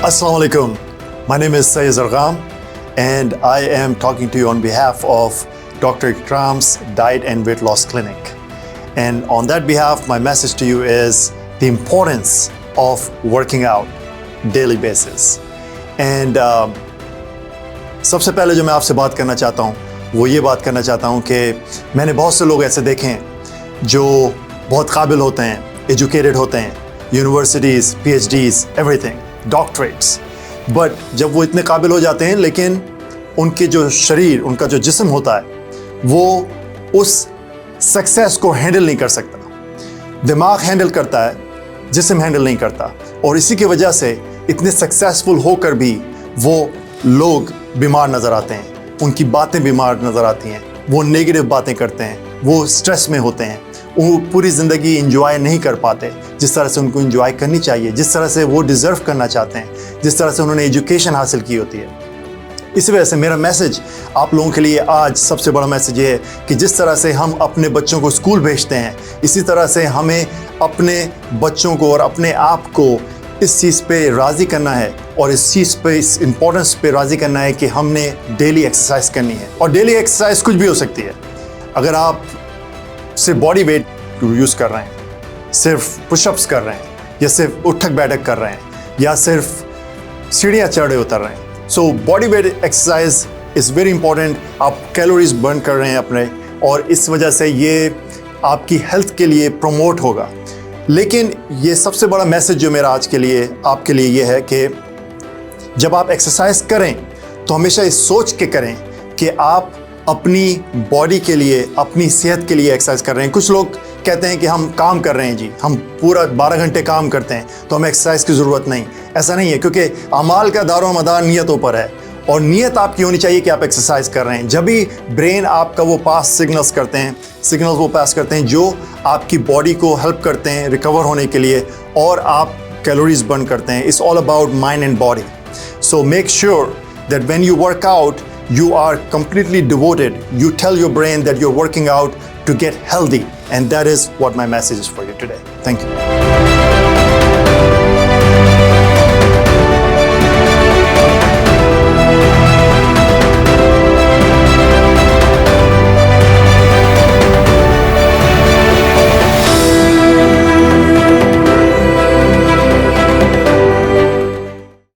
Assalamu alaikum. My name is Syed Zargham and I am talking to you on behalf of Dr. Ikram's Diet and Weight Loss Clinic. And on that behalf, my message to you is the importance of working out daily basis. And सबसे पहले जो मैं आपसे बात करना चाहता हूँ वो ये बात करना चाहता हूँ कि मैंने बहुत से लोग ऐसे देखे हैं जो बहुत काबिल होते हैं, एजुकेटेड होते हैं, universities, PhDs, everything, doctorates, but जब वो इतने काबिल हो जाते हैं लेकिन उनके जो शरीर, उनका जो जिस्म होता है वो उस सक्सेस को हैंडल नहीं कर सकता। दिमाग हैंडल करता है, जिस्म हैंडल नहीं करता, और इसी की वजह से इतने सक्सेसफुल होकर भी वो लोग बीमार नज़र आते हैं, उनकी बातें बीमार नज़र आती हैं, वो नेगेटिव बातें करते हैं, वो स्ट्रेस में होते हैं, वो पूरी ज़िंदगी इंजॉय नहीं कर पाते जिस तरह से उनको इंजॉय करनी चाहिए, जिस तरह से वो डिज़र्व करना चाहते हैं, जिस तरह से उन्होंने एजुकेशन हासिल की होती है। इस वजह से मेरा मैसेज आप लोगों के लिए आज सबसे बड़ा मैसेज ये है कि जिस तरह से हम अपने बच्चों को स्कूल भेजते हैं, इसी तरह से हमें अपने बच्चों को और अपने आप को इस चीज़ पे राज़ी करना है और इस चीज़ पे, इस इम्पोर्टेंस पे राज़ी करना है कि हमने डेली एक्सरसाइज करनी है। और डेली एक्सरसाइज कुछ भी हो सकती है। अगर आप सिर्फ बॉडी वेट यूज़ कर रहे हैं, सिर्फ पुशअप्स कर रहे हैं, या सिर्फ उठक बैठक कर रहे हैं, या सिर्फ सीढ़ियाँ चढ़े उतर रहे हैं, so body weight exercise is very important. आप कैलोरीज बर्न कर रहे हैं अपने, और इस वजह से ये आपकी हेल्थ के लिए प्रमोट होगा। लेकिन ये सबसे बड़ा मैसेज जो मेरा आज के लिए आपके लिए ये है कि जब आप एक्सरसाइज करें तो हमेशा इस सोच के करें कि आप अपनी बॉडी के लिए, अपनी सेहत के लिए एक्सरसाइज कर रहे हैं। कुछ लोग कहते हैं कि हम काम कर रहे हैं जी, हम पूरा 12 घंटे काम करते हैं तो हमें एक्सरसाइज की ज़रूरत नहीं। ऐसा नहीं है, क्योंकि अमाल का दारोमदार नियतों पर है, और नियत आपकी होनी चाहिए कि आप एक्सरसाइज कर रहे हैं। जब भी ब्रेन आपका वो पास सिग्नल्स वो पास करते हैं जो आपकी बॉडी को हेल्प करते हैं रिकवर होने के लिए, और आप कैलोरीज बर्न करते हैं। It's all about mind and body. So make sure that when you work out you are completely devoted. You tell your brain that you're working out to get healthy, and that is what my message is for you today. Thank you.